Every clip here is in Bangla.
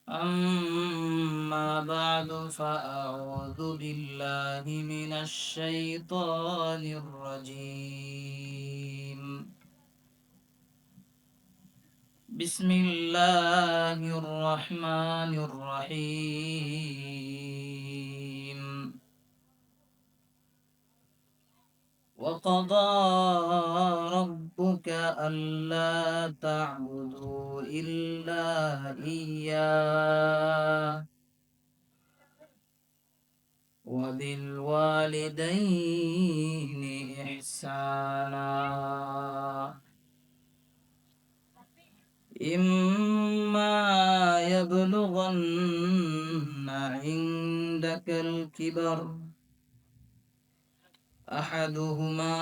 أما بعد فأعوذ بالله من الشيطان الرجيم. بسم الله الرحمن الرحيم. وقضى ربك ألا تعبدوا إلا إياه وبالوالدين إحسانا إما يبلغن عندك الكبر أحدهما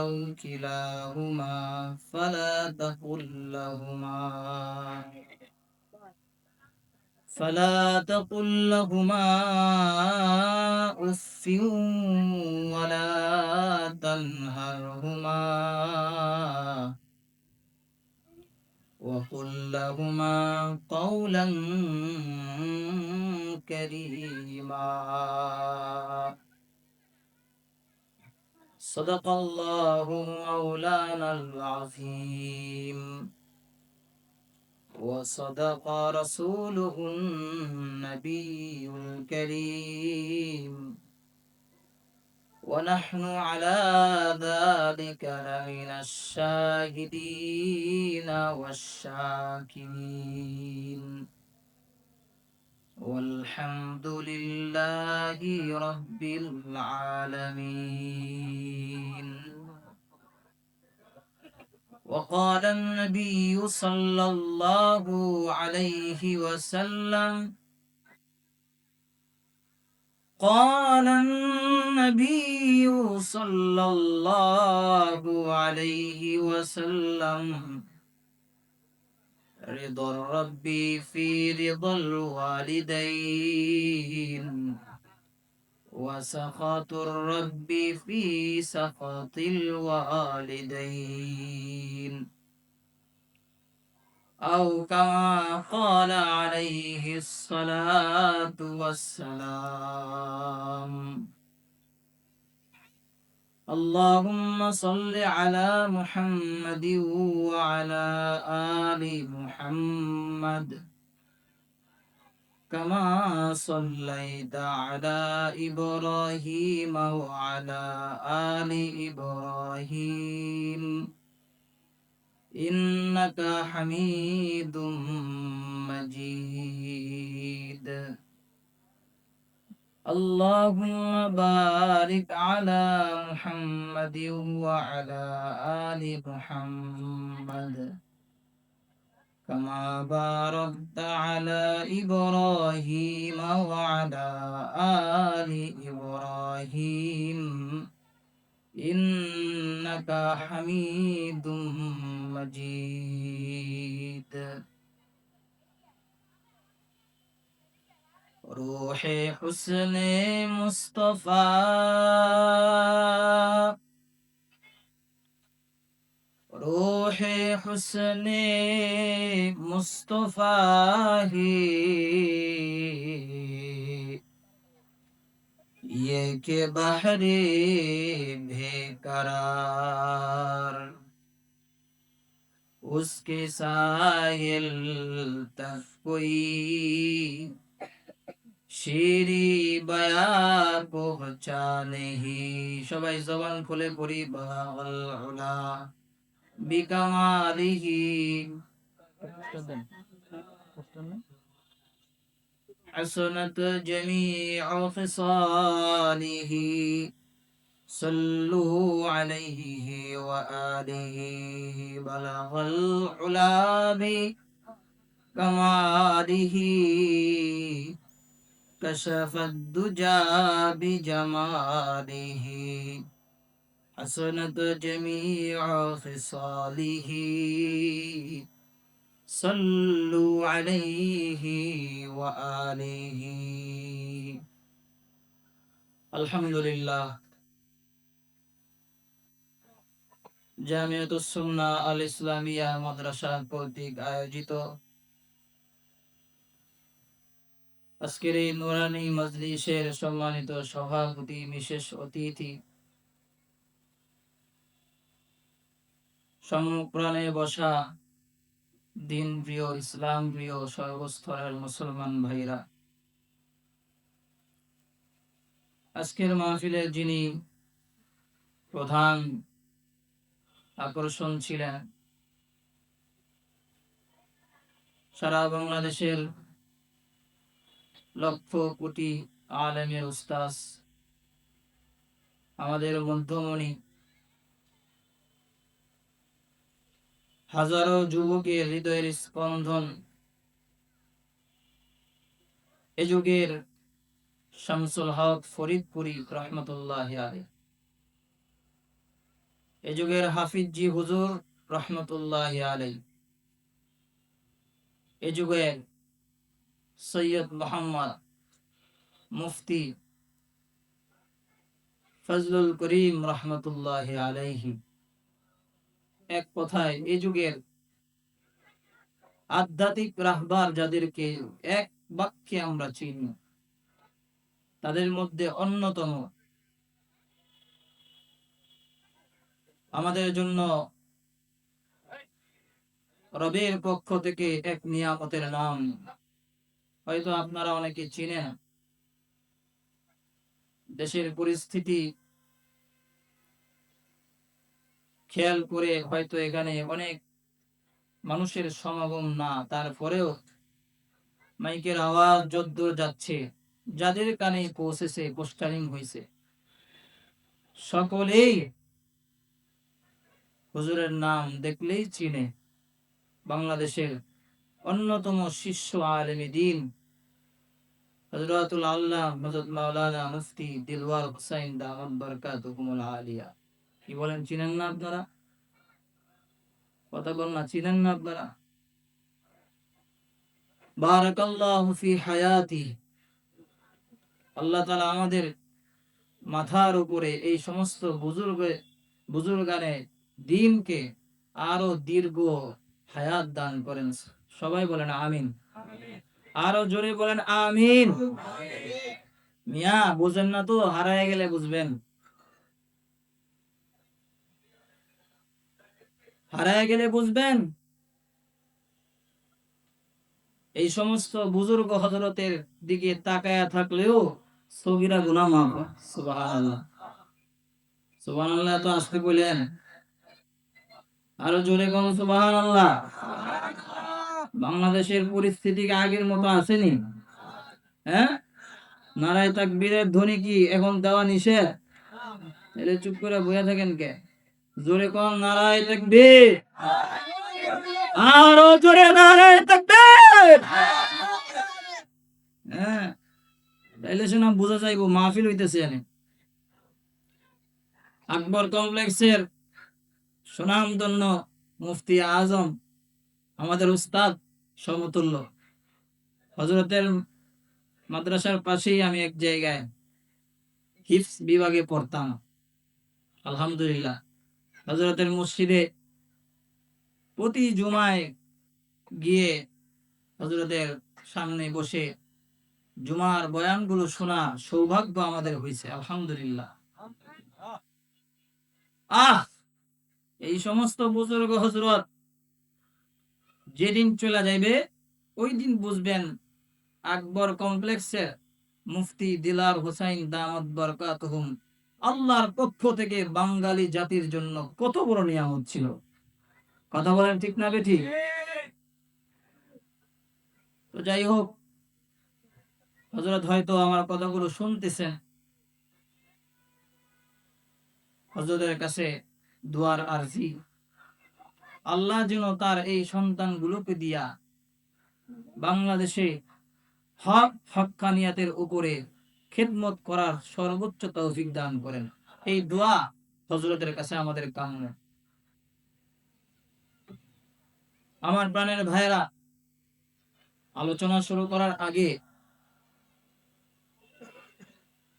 أو كلاهما فلا تقل لهما أف ولا تنهرهما وقل لهما قولا كريما. صدق الله مولانا العظيم وصدق رسوله النبي الكريم ونحن على ذلك لمن الشاهدين والشاكرين والحمد لله رب العالمين. وقال النبي صلى الله عليه وسلم قال النبي صلى الله عليه وسلم رضا الرب في رضا الوالدين وسخط الرب في سخط الوالدين أو كما قال عليه الصلاة والسلام. اللهم صل على محمد وعلى آل محمد كما صليت على إبراهيم وعلى آل إبراهيم إنك حميد مجيد. اللهم بارك على محمد وعلى آل محمد كما باركت على إبراهيم وعلى آل إبراهيم إنك حميد مجيد. روح حسن مصطفى روح حسن مصطفى ये के बहरे बेकरार उसके साहिल तक कोई শেরি বায়া পৌঁছা নেহি। সবাই জবান খুলে পড়ি বাল উলা বিকামালিহি حسنت جميع خصاله صلوا عليه وآله بلغ العلا بكماله كشف الدجى بجماله حسنت جميع خصاله صلوا عليه وآله. الحمد لله জামিয়াতুস সুন্নাহ আল ইসলামিয়া মাদ্রাসা কর্তৃক আয়োজিত আজকের এই নুরানি মজলিসের সম্মানিত সভাপতি, বিশেষ অতিথি, সম্মুখপ্রাণে বসা দিন প্রিয়, ইসলাম প্রিয় সর্বস্তরের মুসলমান ভাইরা, আজকের মাহফিলে যিনি প্রধান আকর্ষণ ছিলেন, সারা বাংলাদেশের লক্ষ কোটি আলেমের উস্তাজ, আমাদের মধ্যমণি, হাজারো যুবকের হৃদয়ের স্পন্দন, এ যুগের শামসুল হক ফরিদপুরি রহমতুল্লাহ আলাইহি, এ যুগের হাফিজ জি হুজুর রহমতুল্লাহ আলাইহি, এ যুগের সৈয়দ মোহাম্মদ মুফতি ফজলুল করিম রহমতুল্লাহ আলাইহি, এক কথায় এ যুগের আধ্যাত্মিক রাহবার যাদেরকে এক বাক্যে আমরা চিনি, তাদের মধ্যে অন্যতম আমাদের জন্য রবের পক্ষ থেকে এক নিয়ামতের নাম, হয়তো আপনারা অনেকে চিনেন। দেশের পরিস্থিতি খেয়াল করে হয়তো এখানে অনেক মানুষের সমাগম না, তারপরেও মাইকের আওয়াজ যদ্দূর যাচ্ছে, যাদের কানে পৌঁছেছে, পোস্টারিং হয়েছে, সকলেই হুজুরের নাম দেখলেই চিনে। বাংলাদেশের অন্যতম শীর্ষ আলেমে দ্বীন হযরতুল আল্লাহ হযরত মাওলানা মুফতি দিলওয়ার হুসাইন দামাত বরকাতুহুমুল আলিয়া। কি বলেন, চিনেন না আপনারা? কথা বল না, চিনেন না আপনারা? বারাকাল্লাহু ফি হায়াতি, আল্লাহ তাআলা আমাদের মাথার উপরে এই সমস্ত বুজুর্গানে দ্বীনকে আরো দীর্ঘ হায়াত দান করেন। সবাই বলেন আমিন। আরো জোরে বলেন আমিন। মিয়া বুঝেন না তো, হারায় গেলে বুঝবেন, হারায় গেলে বুঝবেন। এই সমস্ত বুজুর্গ হযরতের দিকে তাকায়া থাকলেও সগীরা গুনাহ মাফ হয়। সুবহানাল্লাহ, সুবহানাল্লাহ। তো আসতে বলেন, আরো জোরে কোন সুবহানাল্লাহ। বাংলাদেশের পরিস্থিতি কি আগের মতো আসেনি? হ্যাঁ, নারায়ে তাকবীরের ধ্বনি কি এখন দেওয়া নিষেধ? তাহলে চুপ করে বসে থাকেন কে? জোরে কোন নারায়ে তাকবীর। আরো জোরে নারায়ে তাকবীর। হ্যাঁ, তাইলে শোনা বোঝা যাইবো মাহফিল হইতেছে। আকবর কমপ্লেক্সের সুনামধন্য মুফতি আজম, আমাদের উস্তাদ সমতুল্য, হযরতের মাদ্রাসার পাশেই আমি এক জায়গায় হিফজ বিভাগে পড়তাম। আলহামদুলিল্লাহ, হযরতের মসজিদে প্রতি জুমায় গিয়ে হযরতের সামনে বসে জুমার বয়ানগুলো শোনা সৌভাগ্য আমাদের হয়েছে। আলহামদুলিল্লাহ। এই সমস্ত বুজুর্গ হযরত যেদিন চলে যাইবে, ওই দিন বুঝবেন আকবর কমপ্লেক্সের মুফতি দিলার হোসাইন দামাত বরকাতুহুম আল্লাহর পক্ষ থেকে বাঙালি জাতির জন্য কত বড় নিয়ামত ছিল। কথা বলেন ঠিক না বেঠিক? তো যাই হোক, হযরত হয়তো আমার কথাগুলো শুনতেছেন, হযরতের কাছে দুয়ার আরজি, আল্লাহ যেন তার এই সন্তানগুলোকে দিয়া বাংলাদেশে হক হক্কানিয়াতের উপরে খেদমত করার সর্বোচ্চ তৌফিক দান করেন। এই দোয়া হযরতের কাছে আমাদের কাম্য। আমার প্রাণের ভাইয়েরা, আলোচনা শুরু করার আগে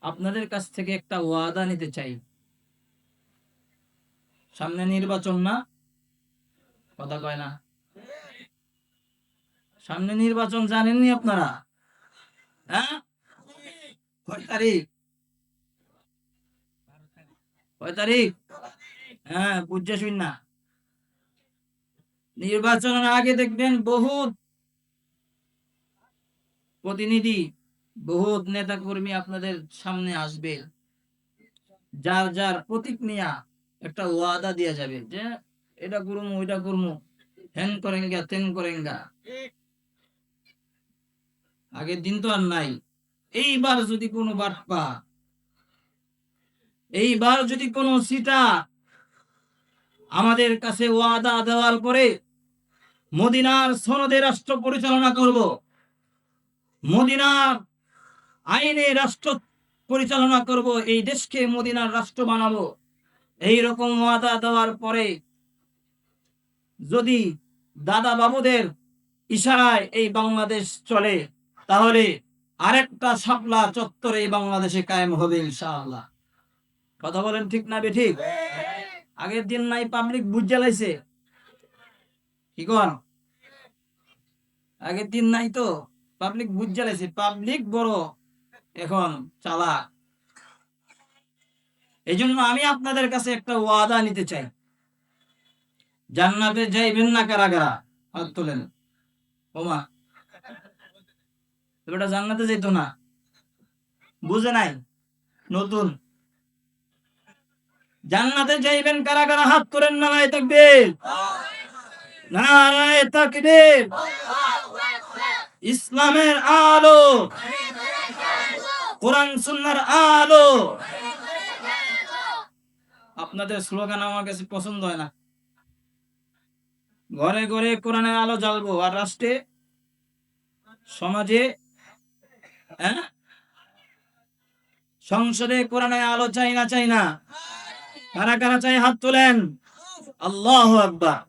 আপনাদের কাছ থেকে একটা ওয়াদা নিতে চাই। সামনে নির্বাচন না, কথা কয় না। সামনে নির্বাচন জানেননি আপনারা? হ্যাঁ, কয় তারিখ? কয় তারিখ? হ্যাঁ, বুঝছে শুন না। নির্বাচনের আগে দেখবেন বহুত প্রতিনিধি, বহুত নেতা কর্মী আপনাদের সামনে আসবে, যার যার প্রতীক নিয়া একটা ওয়াদা দেয়া যাবে যে এটা করবো ওইটা করবো, হ্যান করেঙ্গা তেন করেঙ্গা। আগের দিন তো আর নাই। এইবার যদি কোনো বাটপা, এইবার যদি কোনো সিটা আমাদের কাছে ওয়াদা দেওয়ার পরে মদিনার সনদে রাষ্ট্র পরিচালনা করব, মদিনার আইনে রাষ্ট্র পরিচালনা করব, এই দেশকে মদিনার রাষ্ট্র বানাবো, এই রকম ওয়াদা দেওয়ার পরে যদি দাদা বাবুদের ইশারায় এই বাংলাদেশ চলে, তাহলে আরেকটা শাপলা চত্বর এই বাংলাদেশে কায়েম হবে ইনশাআল্লাহ। কথা বলেন ঠিক না বেঠিক? আগের দিন নাই পাবলিক বুঝ জ্বালাইছে, কি কন? আগের দিন নাই তো পাবলিক বুঝ জ্বালাইছে, পাবলিক বড় এখন চালাক। এই জন্য আমি আপনাদের কাছে একটা ওয়াদা নিতে চাই। জান্নাতে যাইবেন না কারা কারা? হাত তোলেন। ওমা, এটা জান্নাতে যেত না, বুঝে নাই, নতুন। জান্নাতে যাইবেন কারা কারা? হাত তোলেন। নারায়ে তাকবীর, নারায়ে তাকবীর। ইসলামের আলো, কোরআন সুন্নাহর আলো। আপনাদের স্লোগান আমার কাছে পছন্দ হয় না। ঘরে ঘরে কোরআনের আলো জ্বালবো, আর রাষ্ট্রে সমাজে, হ্যাঁ, সংসদে কোরআনের আলো চাই না? চাই না? কারা কারা চাই? হাত তোলেন। আল্লাহু আকবার।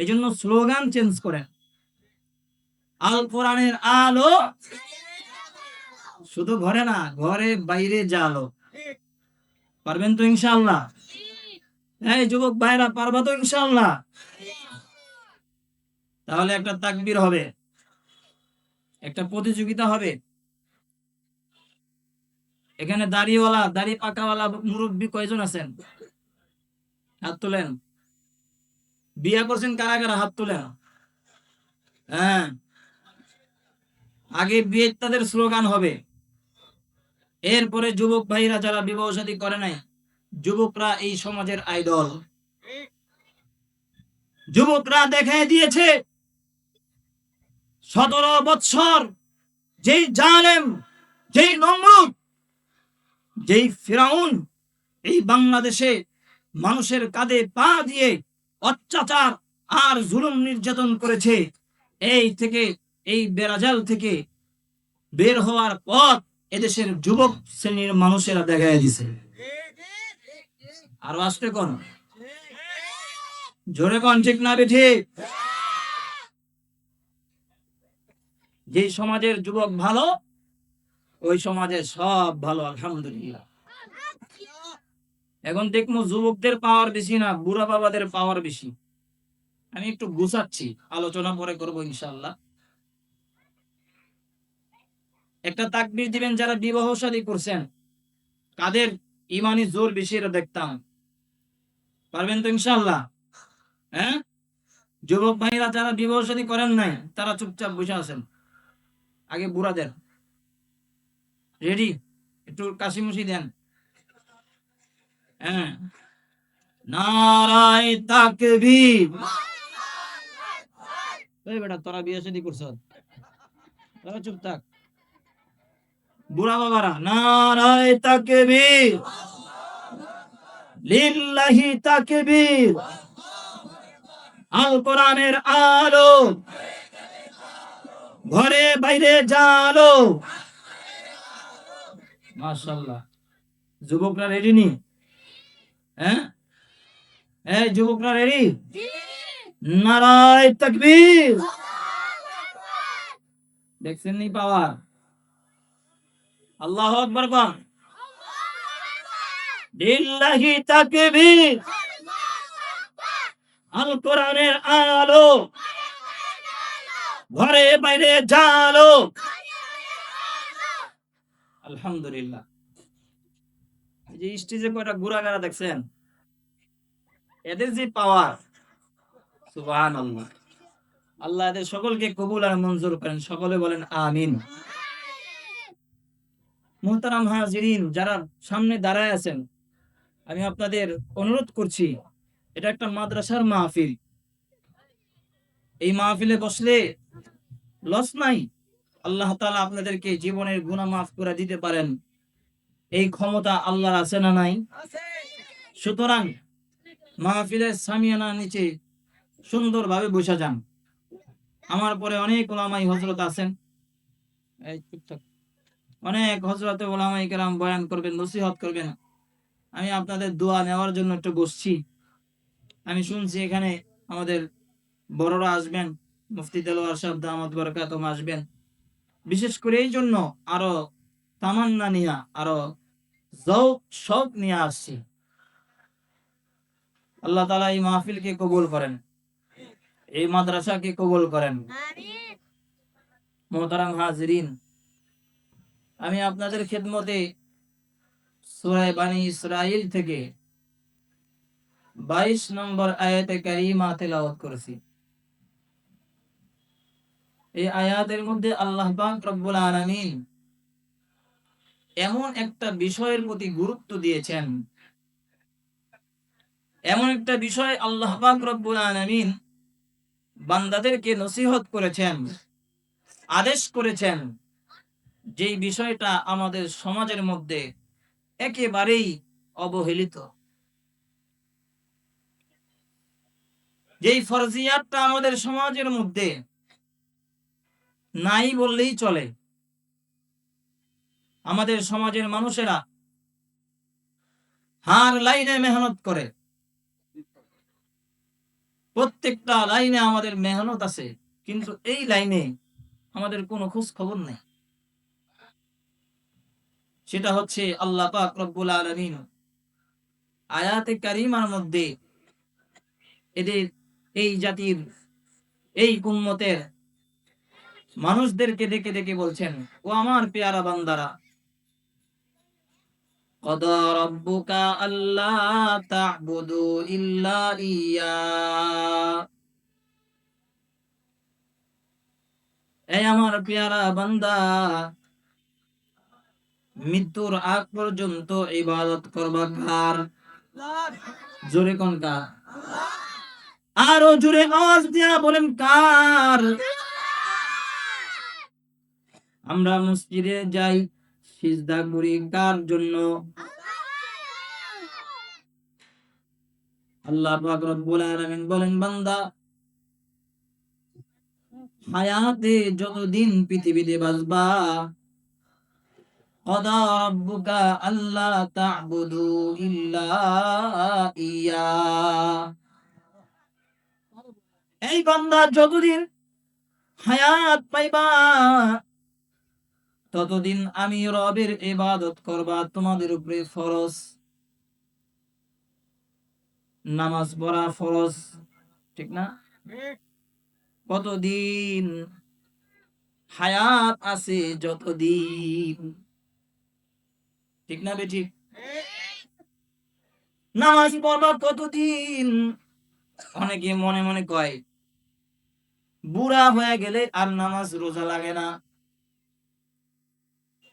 এই জন্য স্লোগান চেঞ্জ করেন, আল কোরআনের আলো শুধু ঘরে না, ঘরে বাইরে জ্বালো। পারবেন তো ইনশাআল্লাহ? এই যুবক ভাইরা, পারবা তো ইনশাআল্লাহ? তাহলে একটা তাকবীর হবে, একটা প্রতিযোগিতা হবে। এখানে দাড়িওয়ালা, দাড়ি পাকাওয়ালা মুরব্বী কয়জন আছেন? হাত তোলেন। বিয়ে করছেন কারা কারা? হাত তোলেন। হ্যাঁ, আগে বিয়ে তাদের স্লোগান হবে, এরপরে যুবক ভাইরা যারা বিবাহ শাদী করে নাই, যুবকরা এই সমাজের আইডল। যুবকরা দেখাই দিয়েছে 17 বৎসর যেই জালেম, যেই নমরুদ, যেই ফিরাউন এই বাংলাদেশে মানুষের কাঁধে পা দিয়ে অত্যাচার আর জুলুম নির্যাতন করেছে, এই থেকে, এই বেড়াজাল থেকে বের হওয়ার পথ এদেশের যুবক শ্রেণীর মানুষেরা দেখাই দিছে। আর আসতে কোন জোরে কোন ঠিক না বেঠিক? যে সমাজের যুবক ভালো, ওই সমাজে সব ভালো, আলহামদুলিল্লাহ। এখন দেখবো যুবকদের পাওয়ার বেশি না, বুড়া বাবাদের পাওয়ার বেশি। আমি একটু গুছাচ্ছি, আলোচনা পরে করবো ইনশাআল্লাহ। একটা তাকবীর দিবেন যারা বিবাহ শাদী করছেন, কাদের ইমানি জোর বেশি এটা দেখতাম। পারবেন তো ইনশাআল্লাহ? হ্যাঁ, যুবক ভাইরা যারা বিবাহ শাদী করেন নাই, তারা চুপচাপ বসে আছেন। আগে বুড়াদের রেডি, একটু কাশিমুশি দেন। হ্যাঁ, নারায়ে তাকবীর। এই বেটা, তোরা বিয়ে শাদী করছ, তোরা চুপ থাক। বুড়া বাবারা, নারায়ে তাকবীর, লিল্লাহি তাকবীর। আল কোরআনের আলো ঘরে বাইরে জ্বালো। মাশাআল্লাহ। যুবকরা রেডি নি? হ্যাঁ, এই যুবকরা রেডি? নারায়ে তাকবীর। দেখছেন নি পাওয়ার? আল্লাহু আকবার। লিল্লাহি তাকবীর। আল কোরআনের আলো ঘরে বাইরে জালো। আলহামদুলিল্লাহ। এই যে স্টেজে কয়টা গুড়াগাড়া দেখছেন, এদের যে পাওয়ার, সুবহানাল্লাহ। আল্লাহ এদের সকলকে কবুল আর মঞ্জুর করেন, সকলে বলেন আমিন। মুহতারাম হাজিরিন, যারা সামনে দাঁড়ায় আছেন, আমি আপনাদের অনুরোধ করছি, এটা একটা মাদ্রাসার মাহফিল। এই মাহফিলে বসলে লস নাই। আল্লাহ তাআলা আপনাদেরকে জীবনের গুনাহ মাফ করে দিতে পারেন, এই ক্ষমতা আল্লাহর আছে না নাই? সুতরাং মাহফিলের সামিয়ানার নিচে সুন্দরভাবে বসে যান। আমার পরে অনেক ওলামাই হযরত আছেন, এই চুপ থাক। অনেক হযরতে ওলামায়ে কেরাম বয়ান করবেন, নসিহত করবেন। আমি আপনাদের দোয়া নেওয়ার জন্য একটু বসছি। আমি শুনছি এখানে আমাদের বড়রা আসবেন, মুফতি দেলোয়ার সাহেব দামাত বরকাতুহুম আসবেন। বিশেষ করে এই জন্য আরো তামান্না নিয়া, আরো যৌক শৌক নিয়ে আসছি। আল্লাহ তাআলা এই মাহফিলকে কবুল করেন, এই মাদ্রাসাকে কবুল করেন। মুহতারাম হাজিরিন, আমি আপনাদের খেদমতে সূরা বানী ইসরাঈল থেকে 22 নম্বর আয়াতে কারিমা তেলাওয়াত করেছি। এই আয়াতের মধ্যে আল্লাহ পাক রব্বুল আলামিন এমন একটা বিষয়ের প্রতি গুরুত্ব দিয়েছেন, এমন একটা বিষয় আল্লাহ পাক রব্বুল আলামিন বান্দাদেরকে নসিহত করেছেন, আদেশ করেছেন, যেই বিষয়টা আমাদের সমাজের মধ্যে একেবারেই অবহেলিত, যেই ফরজিয়াতটা আমাদের সমাজের মধ্যে নাই বললেই চলে। আমাদের সমাজের মানুষেরা হার লাইনে মেহনত করে, প্রত্যেকটা লাইনে আমাদের মেহনত আছে, কিন্তু এই লাইনে আমাদের কোনো খোঁজ খবর নেই। সেটা হচ্ছে আল্লাহ পাক রব্বুল আলামিন আয়াতে কারিমার মধ্যে এদের, এই জাতির, এই উম্মতের মানুষদেরকে ডেকে ডেকে বলছেন, ও আমার পেয়ারা বান্দারা, ক্বাদা রাব্বুকা আল্লা তা'বুদু ইল্লা ইয়্যা, এই আমার পেয়ারা বান্দা, মৃত্যুর আগ পর্যন্ত ইবাদত করবা কার? জোরে কোন কার? আরো জোরে আওয়াজ দিয়া বলেন কার? আমরা মসজিদে যাই, সিজদা করি কার জন্য? আল্লাহ পাক রব্বুল আলামিন বলেন, বান্দা হায়াতে যতদিন পৃথিবীতে বাঁচবা, ক্বাদা রাব্বুকা আল্লা তা'বুদু ইল্লা ইয়্যা, এই বান্দা যতদিন হায়াত পাইবা ততদিন আমি রবের ইবাদত করবা, তোমাদের উপরে ফরজ। নামাজ পড়া ফরজ, ঠিক না? কতদিন হায়াত আছে, যতদিন, ঠিক না বেঠিক? নামাজ পড়বা কতদিন? অনেকে মনে মনে কয় বুড়া হয়ে গেলে আর নামাজ রোজা লাগে না।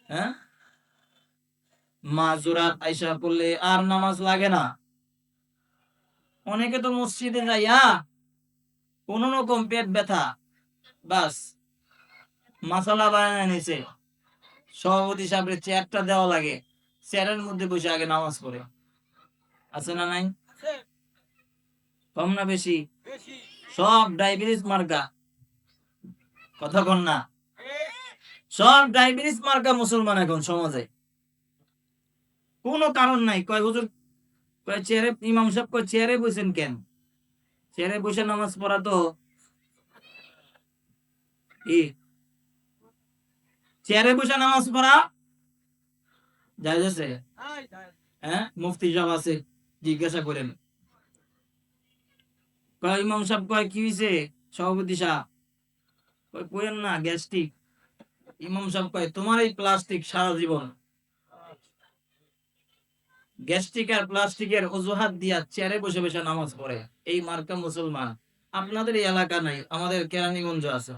হ্যাঁ, মাঝরাত আইসা পড়লে আর নামাজ লাগে না। অনেকে তো মসজিদে যাইয়া কোন রকম পেট ব্যথা, বাস মাসালা বানায় নিছে, সভাপতি সাহেবের চেয়ারটা দেওয়া লাগে, চেয়ারের মধ্যে বসে আগে নামাজ পড়ে। আছে না নাই? কম না বেশি? সব ডায়াবেটিস মার্কা, কথা বল না। সব ডায়াবেটিস মার্কা মুসলমান এখন সমাজে, কোনো কারণ নাই। কয় হুজুর, কয় চেয়ারে, ইমাম সাহেব কয় চেয়ারে বসেন কেন? চেয়ারে বসে নামাজ পড়া তো চেয়ারে বসে নামাজ পড়া জায়েজ আছে? হ্যাঁ, মুফতি সাহেব আছে, জিজ্ঞাসা করেন। কয় ইমাম সাহেব কয় কি হইছে সভাপতি সাহেব, কয় কইেন না গ্যাস্ট্রিক। ইমাম সাহেব কয় তোমার এই প্লাস্টিক সারা জীবন গ্যাস্ট্রিক আর প্লাস্টিকের অজুহাত দিয়া চেয়ারে বসে বসে নামাজ পড়ে, এই মার্কা মুসলমান। আপনাদের এই এলাকা নাই, আমাদের কেরানীগঞ্জ আছে,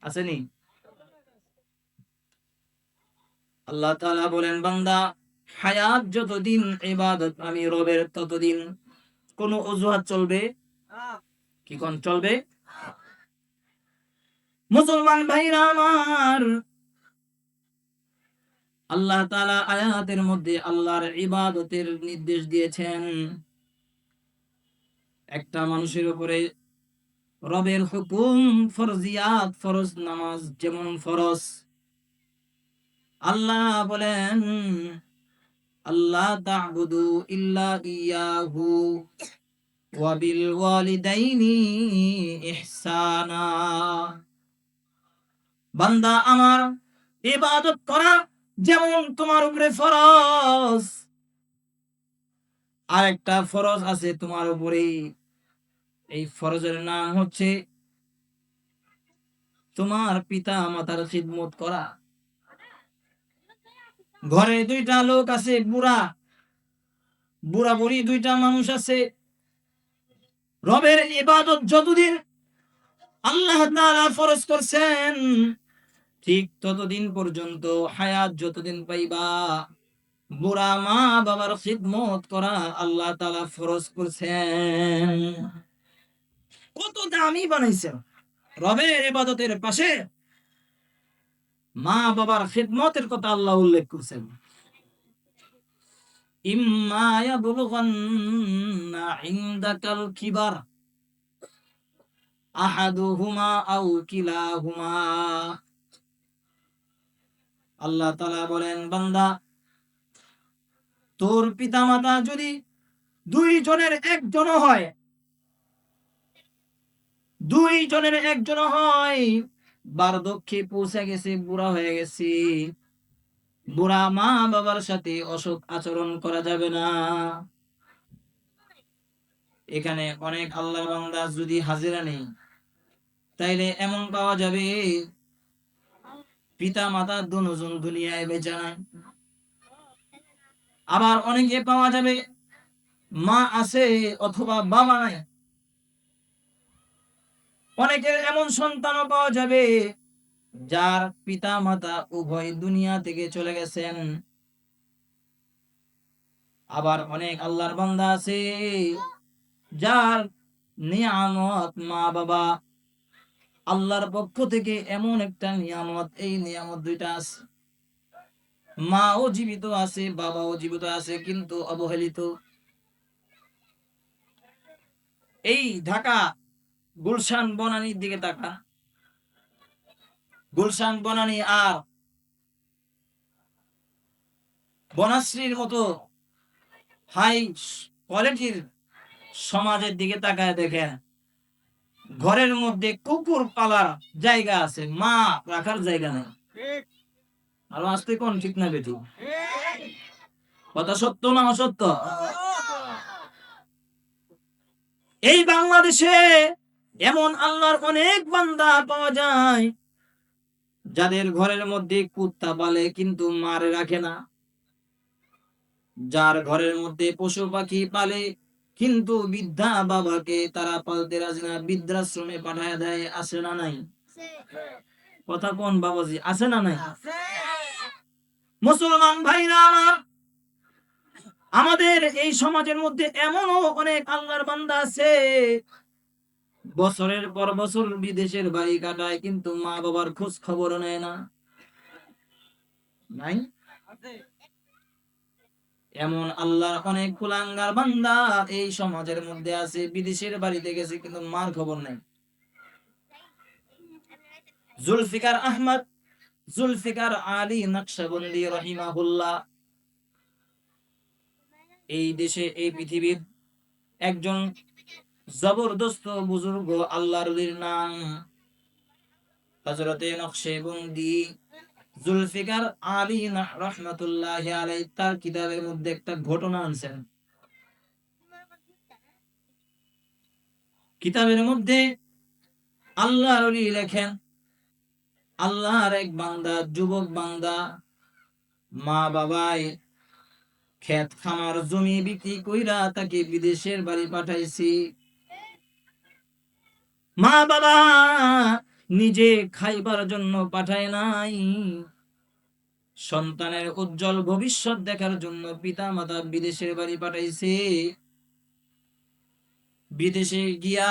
আসেনি? আল্লাহ তাআলা বলেন বান্দা হায়াত যতদিন ইবাদত আমি রবের ততদিন কোন অজুহাত চলবে কি কোন চলবে? মুসলমান ভাইরা আমার, আল্লাহ তাআলা আয়াতের মধ্যে আল্লাহর ইবাদতের নির্দেশ দিয়েছেন। একটা মানুষের উপরে রবের হুকুম ফরজিয়াত, ফরজ নামাজ যেমন ফরজ, আল্লাহ বলেন আল্লাহ তা'বুদু ইল্লা ইয়াহু ওয়া বিল ওয়ালিদাইনি ইহসানা। বান্দা আমার ইবাদত করা যেমন তোমার উপরে ফরজ, আরেকটা ফরজ আছে তোমার উপরে। এই ফরজের নাম হচ্ছে তোমার পিতা মাতার খিদমত করা। ঘরে দুইটা লোক আছে, বুড়া বুড়া বুড়ি দুইটা মানুষ আছে, রবের ইবাদত যতদিন আল্লাহ তাআলা ফরজ করছেন ঠিক ততদিন পর্যন্ত হায়াত যতদিন পাইবা বুড়া মা বাবার খিদমত করা আল্লাহ তাআলা ফরজ করছেন। কত দামি বানাইছেন, রবের ইবাদতের পাশে মা বাবার খিদমতের কথা আল্লাহ উল্লেখ করছেন। ইম্মা ইয়াবলুগান্না ইনদাকাল কিবার আহাদুহুমা আও কিলাহুমা। আল্লাহ তাআলা বলেন বান্দা তোর পিতামাতা যদি দুই জনের একজন হয়, দুই জনের একজন হয়, বার্ধক্যে পৌঁছে গেছে, বুড়া হয়ে গেছে, বুড়া মা বাবার সাথে অসৎ আচরণ করা যাবে না। এখানে অনেক আল্লাহর বান্দা যদি হাজিরা নেই, তাইলে এমন পাওয়া যাবে পিতা মাতা দুজন দুনিয়ায় বেঁচে নাই। আবার অনেকে পাওয়া যাবে মা আছে অথবা বাবা নাই। অনেকের এমন সন্তানও পাওয়া যাবে যার পিতা মাতা উভয় দুনিয়া থেকে চলে গেছেন। আবার অনেক আল্লাহর বান্দা আছে যার নিয়ামত মা বাবা, আল্লাহর পক্ষ থেকে এমন একটা নিয়ামত, এই নিয়ামত দুইটা আছে, মাও জীবিত আছে বাবাও জীবিত আছে কিন্তু অবহেলিত। এই ঢাকা গুলশান বনানীর দিকে তাকা, গুলশান বনানী আর বনাশ্রীর মতো হাই কোয়ালিটির সমাজের দিকে তাকায় দেখেন, ঘরের মধ্যে কুকুর পালার জায়গা আছে, মা রাখার জায়গা নেই। আর আসতে কোন ঠিক না বেটি? কথা সত্য না অসত্য? এই বাংলাদেশে এমন আল্লাহর অনেক বান্দা পাওয়া যায় যাদের ঘরের মধ্যে কুত্তা পালে কিন্তু মারে রাখে না, যার ঘরের মধ্যে পশু পাখি পালে কিন্তু বৃদ্ধা বাবাকে তারা পালতে রাজি না, বৃদ্ধাশ্রমে পাঠায় দেয়। আছে না নাই? কথা কোন বাবাজি, আছে না নাই? মুসলমান ভাইরা আমার, আমাদের এই সমাজের মধ্যে এমনও অনেক আল্লাহর বান্দা আছে বছরের পর বছর বিদেশের বাড়ি কাটায় কিন্তু মা বাবার খোঁজ খবর নেয় না। নাই? এমন আল্লাহর অনেক কুলাঙ্গার বান্দা এই সমাজের মধ্যে আছে, বিদেশের বাড়িতে গেছে কিন্তু মার খবর নেই। জুলফিকার আহমদ, জুলফিকার আলী নকশবন্দি রহিমাহুল্লাহ এই দেশে এই পৃথিবীর একজন জবরদস্ত বুজুর্গ আল্লাহর ওলির নাম হযরতে নকশবন্দি জুলফিকার আলী রহমাতুল্লাহি আলাইহি। তার কিতাবের মধ্যে একটা ঘটনা আনছেন। কিতাবের মধ্যে আল্লাহর ওলি লেখেন, আল্লাহর এক বান্দা, যুবক বান্দা, মা বাবায় ক্ষেত খামার জমি বিক্রি কইরা তাকে বিদেশের বাড়ি পাঠাইছি। মা বাবা নিজে খাইবার জন্য পাঠায় নাই, সন্তানের উজ্জ্বল ভবিষ্যৎ দেখার জন্য পিতা মাতা বিদেশের বাড়ি পাঠাইছে। বিদেশে গিয়া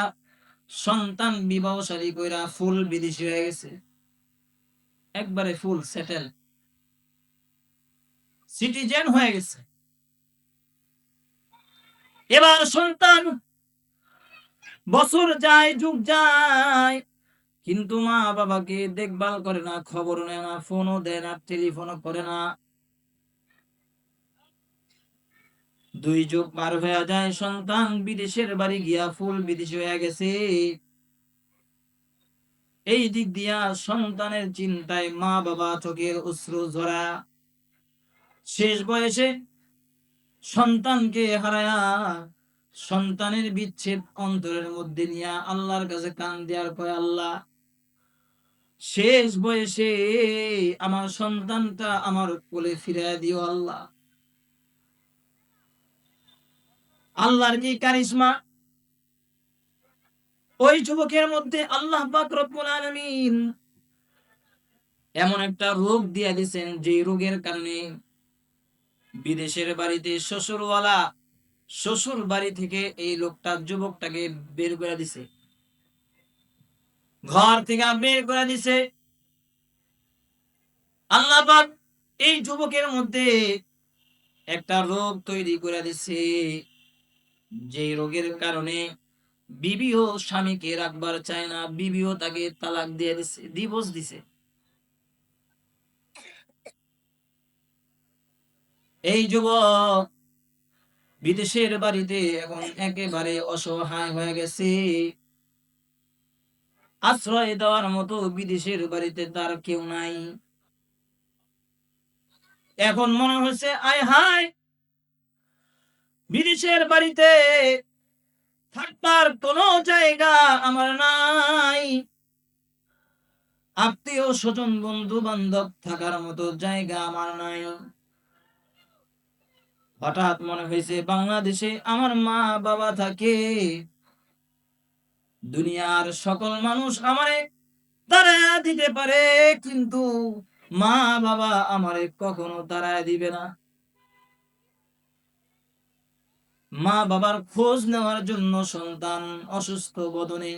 সন্তান বিবাহ শাদী কইরা ফুল বিদেশি হয়ে গেছে, একবারে ফুল সেটেল সিটিজেন হয়ে গেছে। এবার সন্তান বছর যায়, যুগ যায়, কিন্তু মা বাবাকে দেখভাল করে না, খবর নেয় না, ফোনও দেয় না, টেলিফোনও করে না। 2 যুগ পার হয়ে যায়, সন্তান বিদেশের বাড়ি গিয়া ফুল বিদেশি হয়ে গেছে। এই দিক দিয়া সন্তানের চিন্তায় মা বাবা চোখের অশ্রু ঝরা। শেষ বয়সে সন্তানকে হারায়া সন্তানের বিচ্ছেদ অন্তরের মধ্যে নিয়া আল্লাহর কাছে কান দেয়ার কয়, আল্লাহ শেষ বয়সে আমার সন্তানটা আমার কোলে ফিরাইয়া দিও আল্লাহ। আল্লাহর কি কারিশমা! ওই যুবকের মধ্যে আল্লাহ পাক রব্বুল আলামিন এমন একটা রোগ দিয়ে দিয়েছেন, যে রোগের কারণে বিদেশের বাড়িতে শ্বশুরওয়ালা শ্বশুর বাড়ি থেকে এই লোকটা যুবকটাকে বের করে দিছে, ঘর থেকে বের করে দিছে। আল্লাহ পাক এই যুবকের মধ্যে একটা রোগ তৈরি করে দিছে, যে রোগের কারণে বিবিও স্বামীকে রাখবার চায় না, বিবিও তাকে তালাক দিয়ে দিছে, ডিভোর্স দিছে। এই যুবক বিদেশের বাড়িতে এখন একেবারে অসহায় হয়ে গেছে, আশ্রয় দেওয়ার মতো বিদেশের বাড়িতে তার কেউ নাই। এখন মনে হচ্ছে, আয় হায়, বিদেশের বাড়িতে থাকবার কোনো জায়গা আমার নাই, আত্মীয় স্বজন বন্ধু বান্ধব থাকার মতো জায়গা আমার নাই। হঠাৎ মনে হয়েছে, বাংলাদেশে আমার মা বাবা থাকে, দুনিয়ার সকল মানুষ আমারে তাড়ায়া দিতে পারে, কিন্তু মা বাবা আমারে কখনো তাড়ায়া দিবে না। মা বাবার খোঁজ নেওয়ার জন্য সন্তান অসুস্থ বদনে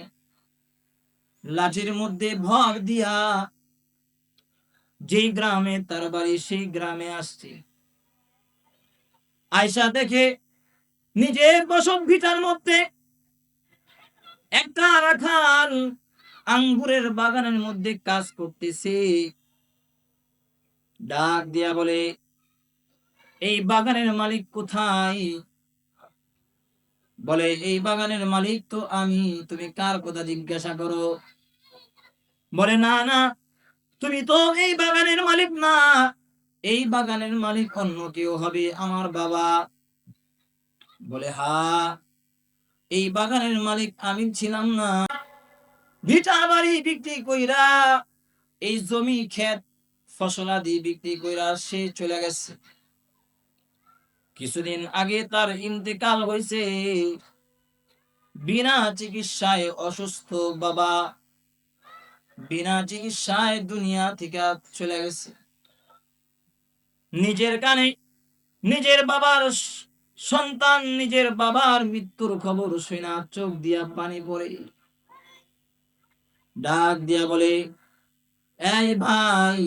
লাঠির মধ্যে ভর দিয়া যেই গ্রামে তার বাড়ি সেই গ্রামে আসছে। আয়সা দেখে নিজের বসত ভিটার মধ্যে একটা রাখাল আঙ্গুরের বাগানের মধ্যে কাজ করতেছে। ডাক দিয়া বলে, এই বাগানের মালিক কোথায়? বলে, এই বাগানের মালিক তো আমি, তুমি কার কথা জিজ্ঞাসা করো? বলে, না না, তুমি তো এই বাগানের মালিক না, এই বাগানের মালিক অন্য কেউ হবে, আমার বাবা। বলে, হ্যাঁ, এই বাগানের মালিক আমি ছিলাম না। ভিটা বাড়ি বিক্রি কইরা, এই জমি ক্ষেত ফসলাদি বিক্রি কইরা সে চলে গেছে। কিছুদিন আগে তার ইন্তেকাল হয়েছে। বিনা চিকিৎসায় অসুস্থ বাবা বিনা চিকিৎসায় দুনিয়া থেকে চলে গেছে। নিজের কানে নিজের বাবার সন্তান নিজের বাবার মৃত্যুর খবর শুনা চোখ দিয়া পানি পড়ে, ডাক দিয়া বলে, এই ভাই,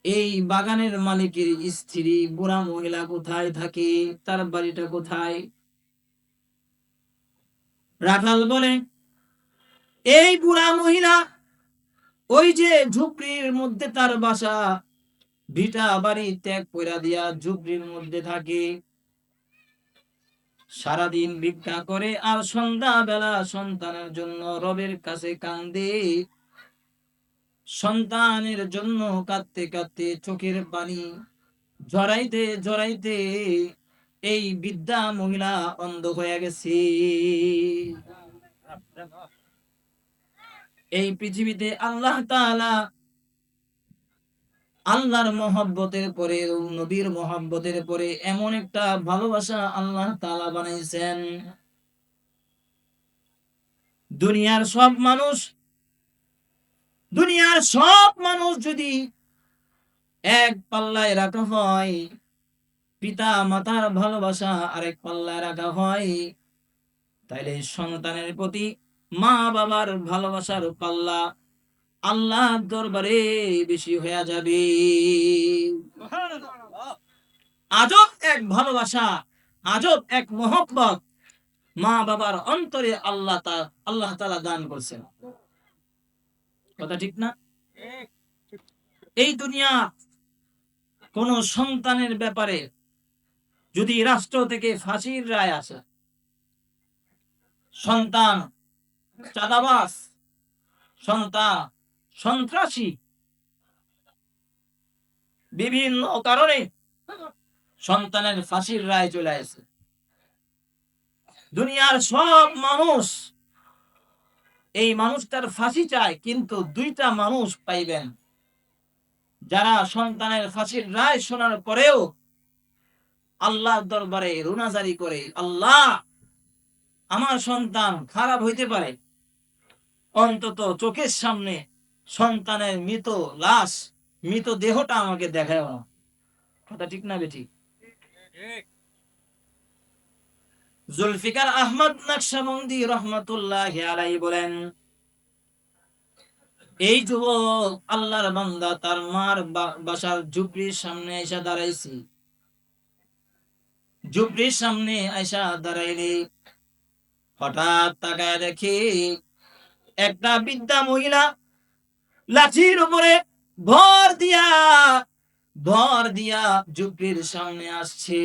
এই বাগানের মালিকের স্ত্রী বুড়া মহিলা কোথায় থাকে? তার বাড়িটা কোথায়? রাখাল বলে, এই বুড়া মহিলা ওই যে ঝুপড়ির মধ্যে তার বাসা, ভিটা বাড়ি ত্যাগ কইরা দিয়া ঝুপড়ির মধ্যে থাকে, সারাদিন ভিক্ষা করে আর সন্ধ্যা বেলা সন্তানের জন্য রবের কাছে কান্দে। সন্তানের জন্য কাঁদতে কাঁদতে চোখের পানি ঝরাইতে ঝরাইতে এই বৃদ্ধা মহিলা অন্ধ হয়ে গেছে। এই পৃথিবীতে আল্লাহ তাআলা আল্লাহর মহব্বতের পরে, নবীর মহব্বতের পরে এমন একটা ভালোবাসা আল্লাহ তাআলা বানাইছেন, দুনিয়ার সব মানুষ দুনিয়ার সব মানুষ যদি এক পাল্লায় রাখা হয়, পিতা মাতার ভালোবাসা আরেক পাল্লায় রাখা হয়, তাইলে সন্তানের প্রতি মা বাবার ভালোবাসার পাল্লা আল্লাহর দরবারে বেশি হয়ে যাবে। আজব এক ভালোবাসা, আজব এক মহব্বত মা বাবার অন্তরে আল্লাহ তাআলা দান করছেন। কথা ঠিক না? এই দুনিয়া কোন সন্তানের ব্যাপারে যদি রাষ্ট্র থেকে ফাঁসির রায় আসে, সন্তান চাঁদাবাজ, সন্তান সন্ত্রাসী, বিভিন্ন কারণে সন্তানের ফাঁসির রায় চলে আসে, দুনিয়ার সব মানুষ এই মানুষটার ফাঁসি চায়, কিন্তু দুইটা মানুষ পাইবেন যারা সন্তানের ফাঁসির রায় শোনার পরেও আল্লাহর দরবারে রুনাজারি করে, আল্লাহ আমার সন্তান খারাপ হইতে পারে, অন্তত চোখের সামনে সন্তানের মৃত লাশ, মৃত দেহটা আমাকে দেখায় না। কথা ঠিক না বেঠিক? জুলফিকার আহমদ নকশবন্দি রহমাতুল্লাহি আলাইহি বলেন, এই যুবক আল্লাহর বান্দা তার মার বাসার ঝুপড়ির সামনে এসে দাঁড়াইছি, ঝুপড়ির সামনে আয়সা দাঁড়াইলে হঠাৎ তাকায় দেখে একটা বৃদ্ধা মহিলা লাঠির উপরে ভর দিয়া ঝুপড়ির সামনে আসছে।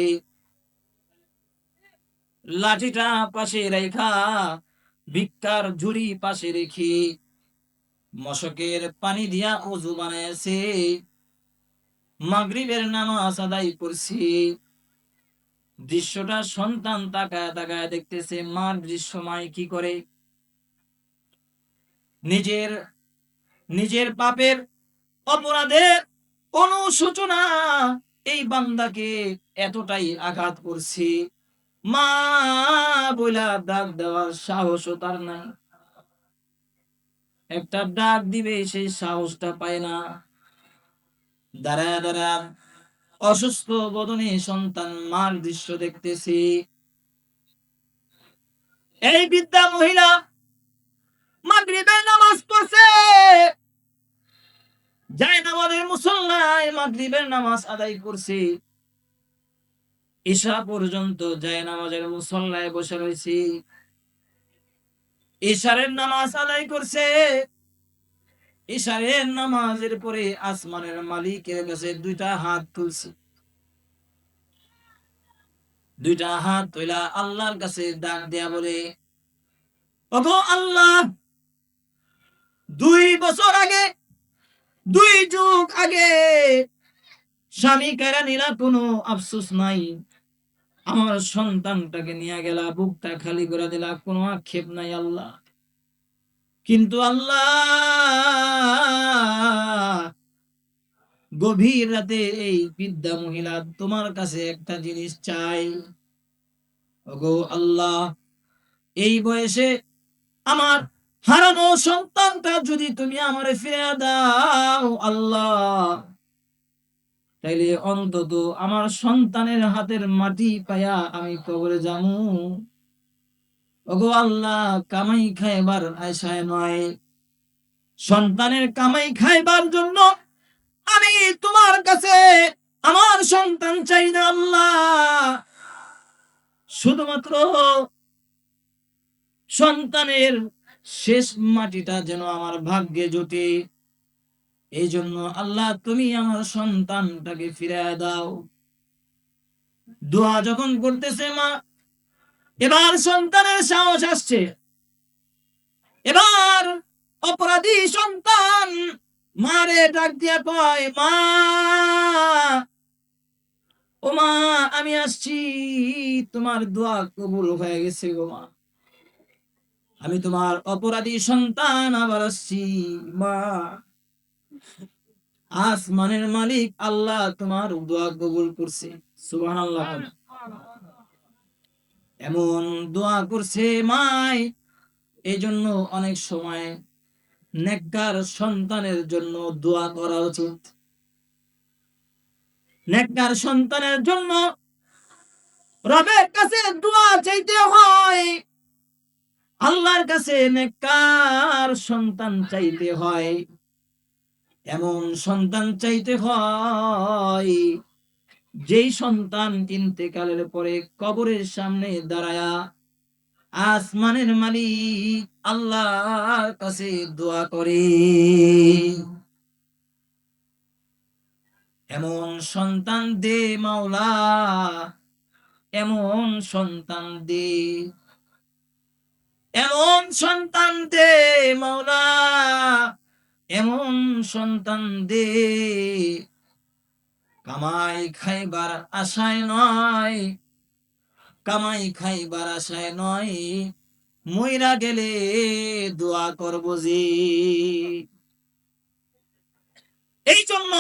লাঠিটা পাশে রেখা, ভিক্ষার ঝুড়ি পাশে রেখে মশকের পানি দিয়া ওযু বানাইছে, মাগরিবের নামাজ আদায় করছে। দৃশ্যটা সন্তান তাকায় তাকায় দেখতেছে, মার দৃশ্যময় কি করে নিজের পাপের অপরাধের অনুশোচনা এই বান্দাকে এতটাই আঘাত করছে, মা বইলা ডাক দেওয়ার সাহসও তার নাই, একটা ডাক দিবে সেই সাহসটা পায় না। দাঁড়ায় দাঁড়ায় অসুস্থ বদনে সন্তান মার দৃশ্য দেখতেছি। এই বৃদ্ধা মহিলা মাগরিবের নামাজ পড়ছে, জায়নামাজের মুসল্লায় মাগরিবের নামাজ আদায় করছে, ঈশা পর্যন্ত জায়নামাজের মুসল্লায় বসে রয়েছে, ঈশারের নামাজ আদায় করছে। ঈশারের নামাজের পরে আসমানের মালিকের কাছে দুইটা হাত তুলছে, দুইটা হাত তুইলা আল্লাহর কাছে ডাক দেয়া বলে, ওগো আল্লাহ, 2 বছর আগে, 2 যুগ আগে স্বামী কেড়ে নিলা, কোনো আফসোস নাই, আমার সন্তানটাকে নিয়ে গেলা, বুকটা খালি করে দিলা, কোনো আক্ষেপ নাই আল্লাহ। কিন্তু আল্লাহ, গভীর রাতে এই বৃদ্ধা মহিলা তোমার কাছে একটা জিনিস চাই, ওগো আল্লাহ, এই বয়সে আমার হারানো সন্তানটা যদি তুমি আমারে ফিরে দাও আল্লাহ, তাইলে অন্তত আমার সন্তানের হাতের মাটি পায়া আমি কবরে যামু। ওগো আল্লাহ, কামাই খাইবার আশায় নয়, সন্তানের কামাই খাইবার জন্য আমি তোমার কাছে আমার সন্তান চাই না আল্লাহ, শুধুমাত্র সন্তানের শেষ মাটিটা যেন আমার ভাগ্যে জোটে, এই জন্য আল্লাহ তুমি আমার সন্তানটাকে ফিরিয়ে দাও। দোয়া যখন করতেছে মা, এবার সন্তানের সাহস আসছে, এবার অপরাধী সন্তান মারে ডাক দিয়া কয়, মা ও মা, আমি আসছি, তোমার দোয়া কবুল হয়ে গেছে গো মা, আমি তোমার অপরাধী সন্তান আবার আসছি মা। আসমানের মালিক আল্লাহ তোমার দোয়া কবুল করছে, সুবহানাল্লাহ। এমন দোয়া করছে মাই, এই জন্য অনেক সময় নেককার সন্তানের জন্য দোয়া করা উচিত। নেককার সন্তানের জন্য রবের কাছে দোয়া চাইতে হয়, আল্লাহর কাছে নেককার সন্তান চাইতে হয়, এমন সন্তান চাইতে হয় যেই সন্তান ইন্তেকালের পরে কবরের সামনে দাঁড়ায়া আসমানের মালিক আল্লাহর কাছে দোয়া করে। এমন সন্তান দে মাওলা, এমন সন্তান দে, এমন সন্তান দে মাওলা, এমন সন্তান দে, কামাই খাইবার আশায় নয়, কামাই খাইবার আশায় নয়, মইরা গেলে দোয়া করব যে। এই জন্য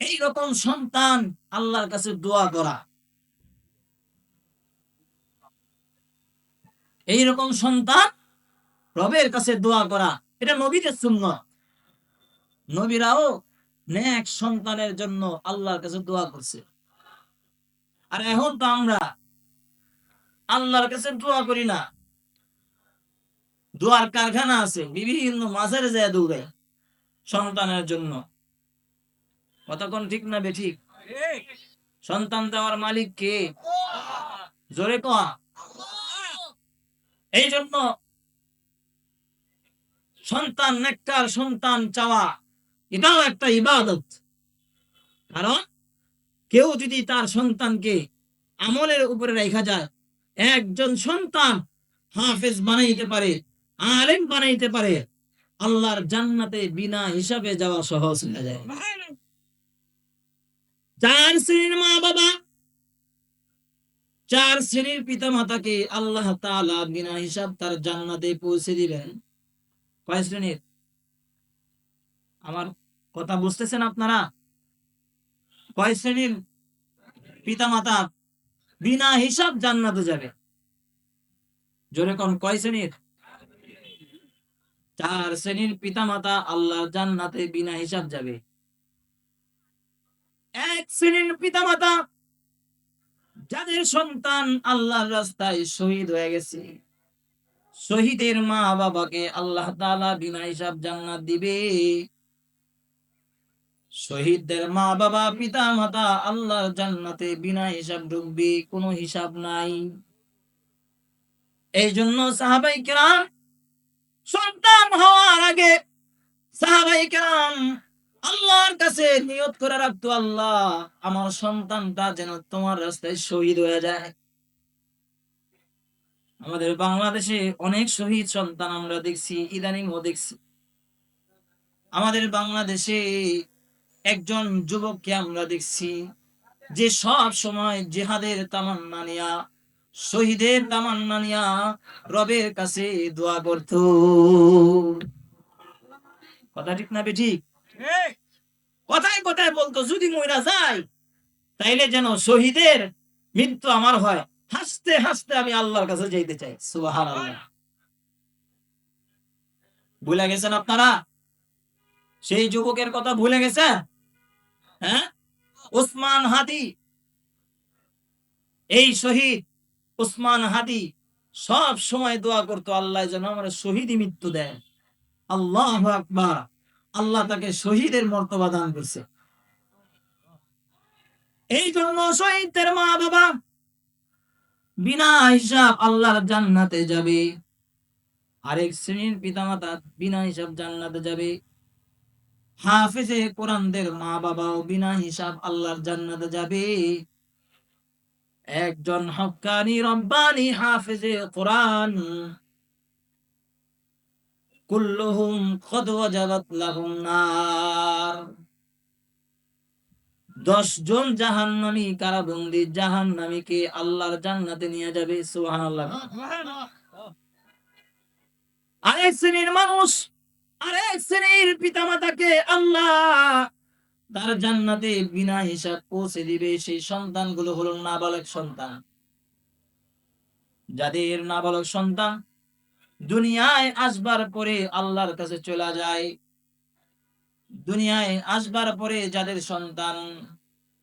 এইরকম সন্তান আল্লাহর কাছে দোয়া করা, এইরকম সন্তান রবের কাছে দোয়া করা, এটা নবীদের সুন্নাত। নবীরাও নেক সন্তানের জন্য আল্লাহর কাছে দোয়া করছে। আর এখন তো আমরা আল্লাহর কাছে দোয়া করি না, দোয়ার কারখানা আছে, বিভিন্ন মাঝারে যায় দৌড়ায় সন্তানের জন্য। কতক্ষণ ঠিক না বেঠিক? সন্তান দেওয়ার মালিক কে? জোরে কয়া। এই জন্য সন্তান, নেককার সন্তান চাওয়া এটাও একটা ইবাদত। কারণ কেউ যদি তার সন্তানকে আমলের উপরে রেখা যায়, একজন সন্তান হাফেজ বানাইতে পারে, আলেম বানাইতে পারে, আল্লাহর জান্নাতে বিনা হিসাবে যাওয়া সহজ হয়ে যায়। চার শ্রেণীর মা বাবা, চার শ্রেণীর পিতা মাতাকে আল্লাহ তাআলা বিনা হিসাব তার জান্নাতে পৌঁছে দিবেন। কয় শ্রেণীর? আমার কথা বুঝতেছেন আপনারা? কয় শ্রেণীর পিতা মাতা বিনা হিসাব জান্নাতে যাবে? জোরে কোন, কয় শ্রেণীর? চার শ্রেণীর পিতা মাতা আল্লাহর জান্নাতে বিনা হিসাব যাবে। এক শ্রেণীর পিতা মাতা যাদের সন্তান আল্লাহর রাস্তায় শহীদ হয়ে গেছে, শহীদের মা বাবাকে আল্লাহ তাআলা বিনা হিসাব জান্নাত দিবে। শহীদদের মা বাবা পিতা মাতা আল্লাহর জান্নাতে বিনা হিসাব ঢুকবে, কোনো হিসাব নাই। এই জন্য সাহাবায়ে কেরাম সন্তান হওয়ার আগে সাহাবায়ে কেরাম আল্লাহর কাছে নিয়ত করে রাখতো, আল্লাহ আমার সন্তানটা যেন তোমার রাস্তায় শহীদ হয়ে যায়। আমাদের বাংলাদেশে অনেক শহীদ সন্তান আমরা দেখছি, ইদানিংও দেখছি। আমাদের বাংলাদেশে একজন যুবককে আমরা দেখছি যে সব সময় জিহাদের তামান্না নিয়া, শহীদের তামান্না নিয়া রবের কাছে দোয়া করত। কথা ঠিক না বেঠিক? কথায় কথায় বলতো যদি মইরা যায় তাইলে যেন শহীদের মৃত্যু আমার হয়, হাসতে হাসতে আমি আল্লাহর কাছে যাইতে চাই। সুবহানাল্লাহ। ভুলে গেছেন আপনারা সেই যুবকের কথা? ভুলে গেছেন? হ্যাঁ, ওসমান হাদি, এই শহীদ ওসমান হাদি সব সময় দোয়া করতো, আল্লাহ যেন আমার শহীদই মৃত্যু দেয়। আল্লাহু আকবার। আল্লাহ তাকে শহীদের মর্তবা দান করছে। এই জন্য শহীদদের মা বাবা বিনা হিসাব আল্লাহর জান্নাতে যাবে। আরেক শ্রেণীর পিতামাতা বিনা হিসাব জান্নাতে যাবে। হাফেজে কোরআনদের মা বাবাও বিনা হিসাব আল্লাহর জান্নাতে যাবে। একজন হক্কানি রব্বানি হাফেজে কোরআন কুল্লুহুম কদ ওয়াজাবাত লাহুম নার, 10 জন জাহান্নামী কারাবন্দী জাহান্নামীকে আল্লাহর জান্নাতে নিয়ে যাবে। সুবহানাল্লাহ। আরেক শ্রেণীর মানুষ, আরেক শ্রেণীর পিতামাতাকে আল্লাহ তার জান্নাতে বিনা হিসাব পৌঁছে দিবে। সেই সন্তানগুলো হলো নাবালক সন্তান। যাদের নাবালক সন্তান দুনিয়ায় আসবার পরে আল্লাহর কাছে চলে যায়, দুনিয়ায় আসবার পরে যাদের সন্তান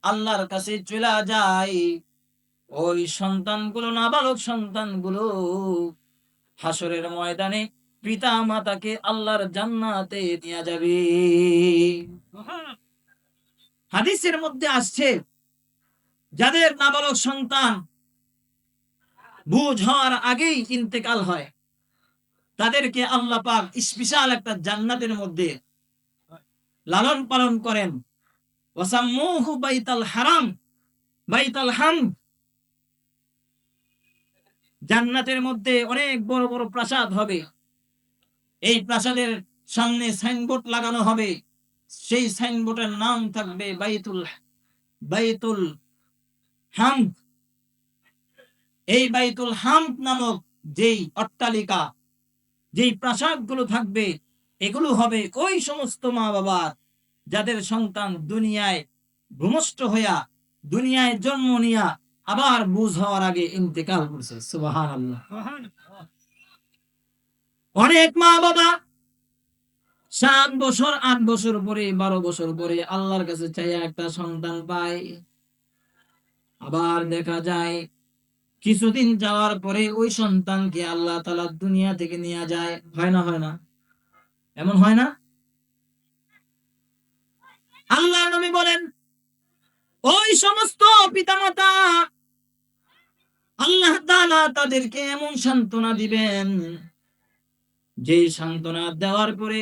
আল্লাহর কাছে চলে যায়, ওই সন্তানগুলো, নাবালক সন্তানগুলো হাসরের ময়দানে পিতা মাতাকে আল্লাহর জান্নাতে নিয়ে যাবে। হাদিসের মধ্যে আসছে, যাদের নাবালক সন্তান বুঝ হওয়ার আগেই ইন্তেকাল হয়, তাদেরকে আল্লাহ পাক স্পেশাল একটা জান্নাতের মধ্যে লালন পালন করেন। ওয়াসাম্মুহু বাইতাল হারাম, বাইতাল হামদ। জান্নাতের মধ্যে অনেক বড় বড় প্রাসাদ হবে। এই প্রাসাদের সামনে সাইনবোর্ড লাগানো হবে। সেই সাইনবোর্ডের নাম থাকবে বাইতুল, বাইতুল হামদ। এই বাইতুল হামদ নামক যেই অট্টালিকা, যেই প্রাসাদগুলো থাকবে, এগুলো হবে ওই সমস্ত মা বাবা যাদের সন্তান দুনিয়ায় ভূমিষ্ঠ হইয়া, দুনিয়ায় জন্ম নিয়া আবার বুঝ হওয়ার আগে ইন্তেকাল করছে। সুবহানাল্লাহ। অনেক মা বাবা 7 বছর, 8 বছর পরে, 12 বছর পরে আল্লাহর কাছে চাইয়া একটা সন্তান পায়। আবার দেখা যায় কিছুদিন যাওয়ার পরে ওই সন্তানকে আল্লাহ তাআলা দুনিয়া থেকে নিয়ে যায়। হয় না? হয় না? এমন হয় না? আল্লাহর নবী বলেন, ওই সমস্ত পিতামাতা আল্লাহ তাআলা তাদেরকে এমন সান্ত্বনা দিবেন, যে সান্ত্বনা দেওয়ার পরে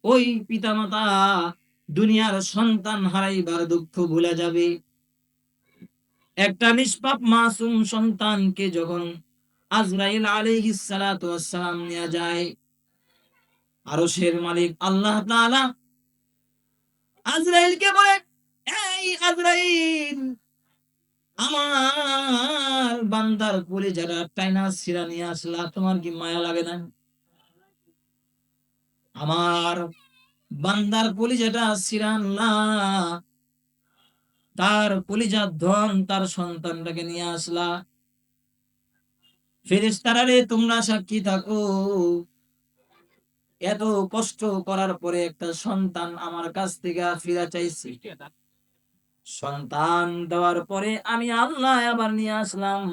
ওই পিতামাতা দুনিয়ার সন্তান হারাইবার দুঃখ ভুলে যাবে। একটা নিষ্পাপ মাসুম সন্তানকে যখন আজরাইল আলাইহিস সালাতু ওয়াস সালাম নিয়ে যায়, আরশের মালিক আল্লাহ তাআলা আজরাইলকে বলে, এই আজরাইল, আমার বান্দার কলিজাটা টাইনা ছিঁড়া নিয়ে আসলা, তোমার কি মায়া লাগে না? আমার বান্দার কলিজাটা ছিঁড়া আনলা, তার কলিজার ধন, তার সন্তানটাকে নিয়ে আসলা। ফেরেশতারা রে, তোমরা সাক্ষী থাকো, এত কষ্ট করার পরে একটা সন্তান আমার কাছ থেকে ফিরা চাইছি, সন্তান দেওয়ার পরে আমি আল্লাহ আবার নিয়ে আসলাম।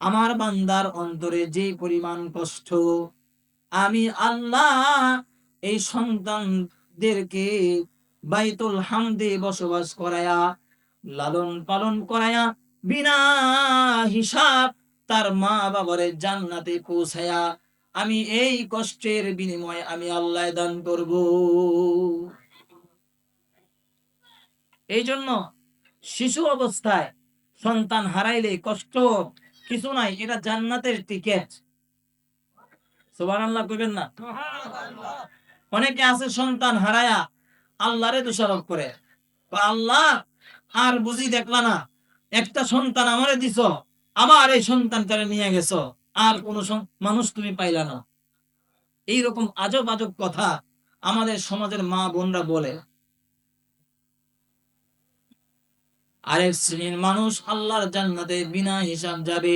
আমার বান্দার অন্তরে যে পরিমাণ কষ্ট, আমি আল্লাহ এই সন্তানদেরকে বাইতুল হামদে বসবাস করায়া, লালন পালন করায়া, বিনা হিসাব তার মা বাবারে জান্নাতে পৌঁছায়া, আমি এই কষ্টের বিনিময়ে আমি আল্লাহ দান করব। এই জন্য শিশু অবস্থায় সন্তান হারাইলে কষ্ট কিছু নাই, এটা জান্নাতের টিকেট। সুবহানাল্লাহ কইবেন না? অনেকে আছে সন্তান হারায়া আল্লাহরে দোষারোপ করে, আল্লাহ আর বুঝি দেখলা না, একটা সন্তান আমারে দিছ, আবার এই সন্তানটারে নিয়ে গেছো, আর কোন মানুষ তুমি পাইলা না। এইরকম আজব আজব কথা আমাদের সমাজের মা বোনরা বলে। আরেক শ্রেণীর মানুষ আল্লাহর জান্নাতে বিনা হিসাব যাবে।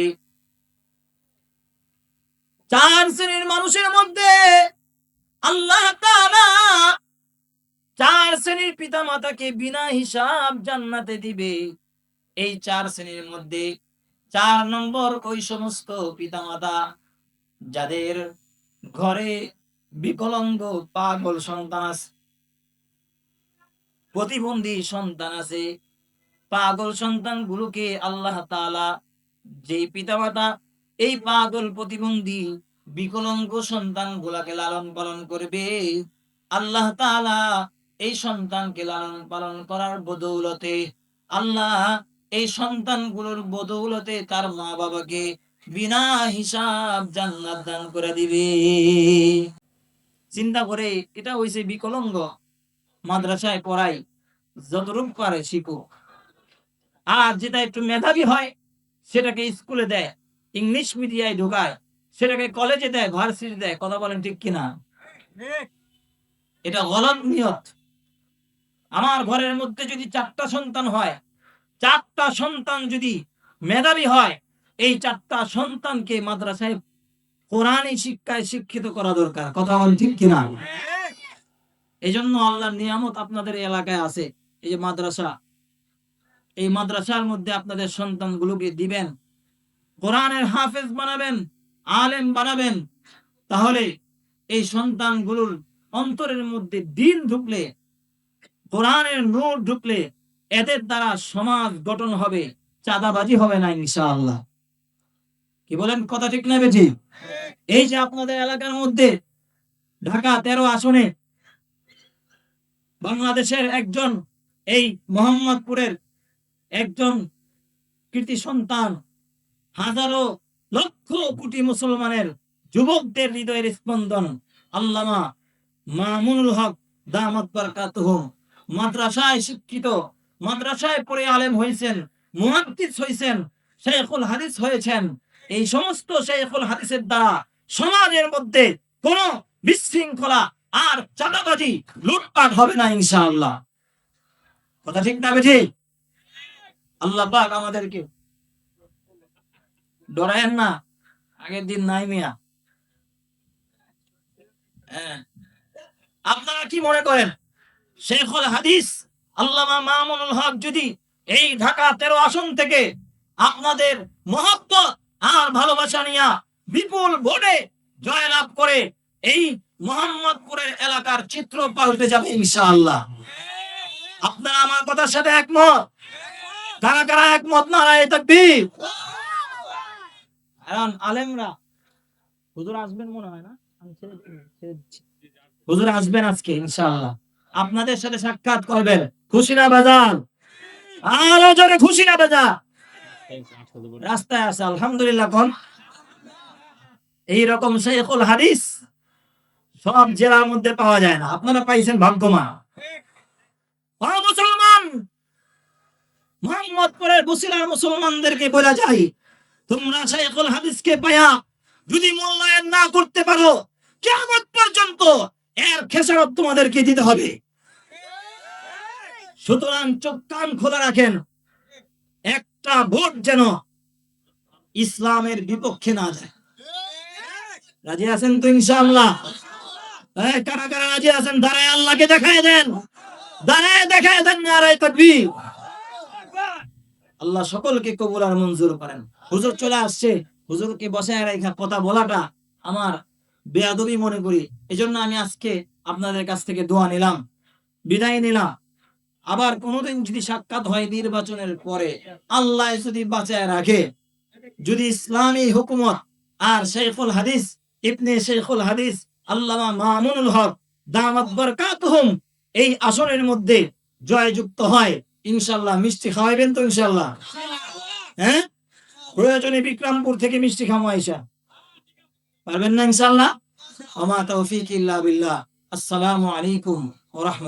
4 শ্রেণীর মানুষের মধ্যে আল্লাহ তাআলা 4 শ্রেণীর পিতা মাতাকে বিনা হিসাব জান্নাতে দিবে। এই 4 শ্রেণীর মধ্যে 4 নম্বর ওই সমস্ত পিতা মাতা যাদের ঘরে বিকলাঙ্গ পাগল সন্তান আছে, প্রতিবন্ধী সন্তান আছে। পাগল সন্তানগুলোকে আল্লাহ তাআলা, যেই পিতামাতা এই পাগল প্রতিবন্ধী বিকলাঙ্গ সন্তানগুলোকে লালন পালন করবে, আল্লাহ তাআলা এই সন্তানকে লালন পালন করার বদৌলতে, আল্লাহ এই সন্তানগুলোর বদৌলতে তার মা বাবাকে বিনা হিসাব জান্নাত দান করে দিবে। চিন্তা করে, এটা হইছে বিকলাঙ্গ, মাদ্রাসায় পড়াই, যতটুকু পারে শিখুক। আর যেটা একটু মেধাবী হয় সেটাকে স্কুলে দেয়, ইংলিশ মিডিয়ায় ঢোকায়, সেটাকে কলেজে দেয়, ভার্সিটি দেয়। কথা বলেন ঠিক কিনা? এটা গলত নিয়ত। আমার ঘরের মধ্যে যদি 4টা সন্তান হয়, 4টা সন্তান যদি মেধাবী হয়, এই 4টা সন্তানকে মাদ্রাসায় কোরআনী শিক্ষায় শিক্ষিত করা দরকার। কথা বলেন ঠিক কিনা? এই জন্য আল্লাহর নিয়ামত আপনাদের এলাকায় আছে, এই যে মাদ্রাসা। এই মাদ্রাসার মধ্যে আপনাদের সন্তানগুলোকে দিবেন, কোরআনের হাফেজ বানাবেন, আলেম বানাবেন। তাহলে এই সন্তানগুলোর অন্তরের মধ্যে দ্বীন ঢুকলে, কোরআনের নূর ঢুকলে এদের দ্বারা সমাজ গঠন হবে, চাঁদাবাজি হবে না ইনশাআল্লাহ। কি বলেন? কথা ঠিক না বেঠিক? এই যে আপনাদের এলাকার মধ্যে ঢাকা 13 আসনে বাংলাদেশের একজন, এই মোহাম্মদপুরের একজন কৃতি সন্তান, হাজারো লক্ষ কোটি মুসলমানের যুবকদের হৃদয়ের স্পন্দন আল্লামা মামুনুল হক দামাত বারাকাতুহু মাদ্রাসায় শিক্ষিত, মাদ্রাসায় পড়ে আলেম হয়েছেন, মুহাদ্দিস হয়েছেন, শাইখুল হাদিস হয়েছেন। এই সমস্ত শাইখুল হাদিসের দ্বারা সমাজের মধ্যে কোন বিশৃঙ্খলা আর চাঁদাবাজি, লুটপাট হবে না ইনশাআল্লাহ। কথা ঠিক না বেঠিক? আল্লাহ পাক আমাদেরকে ডরায়েন না, আগের দিন নাই মিয়া। আপনারা কি মনে করেন শাইখুল হাদিস আল্লামা মামুনুল হক যদি এই ঢাকা 13 আসন থেকে আপনাদের মহব্বত আর ভালোবাসা নিয়ে বিপুল ভোটে জয়লাভ করে এই মোহাম্মদপুরের এলাকার চিত্র পাল্টে যাবে ইনশাআল্লাহ? আপনারা আমার কথার সাথে একমত? কারা কারা একমত? নারায়ে তাকবীর। এখন আলেমরা, হুজুর আসবেন মনে হয় না? হুজুর আসবেন আজকে ইনশাআল্লাহ, আপনাদের সাথে সাক্ষাৎ করবেন। খুশি না বাজান? আরো জোরে খুশি না বাজান? রাস্তায় আছে আলহামদুলিল্লাহ। কোন এইরকম শাইখুল হাদিস সব জেলার মধ্যে পাওয়া যায় না, আপনারা পাইছেন ভাগ্যবান। মুসলমান, মোহাম্মদপুরের বসিলার মুসলমানদেরকে বলা যায়, তোমরা শাইখুল হাদিসকে পায়া যদি মূল্যায়ন না করতে পারো, কিয়ামত পর্যন্ত এর খেসারত তোমাদেরকে দিতে হবে। সুতরাং চোখ কান খোলা রাখেন, একটা ভোট যেন ইসলামের বিপক্ষে না যায়। রাজি আছেন তো ইনশাআল্লাহ? কারা কারা রাজি আছেন? দাঁড়ায় আল্লাহকে দেখায় দেন, দাঁড়ায় দেখায় দেন। নারায়ে তাকবীর। আল্লাহ সকলকে কবুল আর মঞ্জুর করেন। হুজুর চলে আসছে, হুজুরকে বসায় রেখে কথা বলাটা আমার বেয়াদবি মনে করি। এজন্য আমি আজকে আপনাদের কাছ থেকে দোয়া নিলাম, বিদায় নিলাম। আবার কোনোদিন যদি সাক্ষাৎ হয় নির্বাচনের পরে, আল্লাহ যদি বাঁচায় রাখে, যদি ইসলামী হুকুমত আর শাইখুল হাদিস ইবনে শাইখুল হাদিস আল্লামা মামুনুল হক দামাত বারাকাতুহুম এই আসনের মধ্যে জয়যুক্ত হয়, ইনশাআল্লাহ মিষ্টি খাওয়াবেন তো ইনশাআল্লাহ? হ্যাঁ, প্রয়োজনে বিক্রমপুর থেকে মিষ্টি খাওয়া আইসা পারবেন না ইনশাআল্লাহ? ওয়া মা তাওফীক ইল্লা বিল্লাহ। আসসালামু আলাইকুম ওয়া রাহমাতুল্লাহ।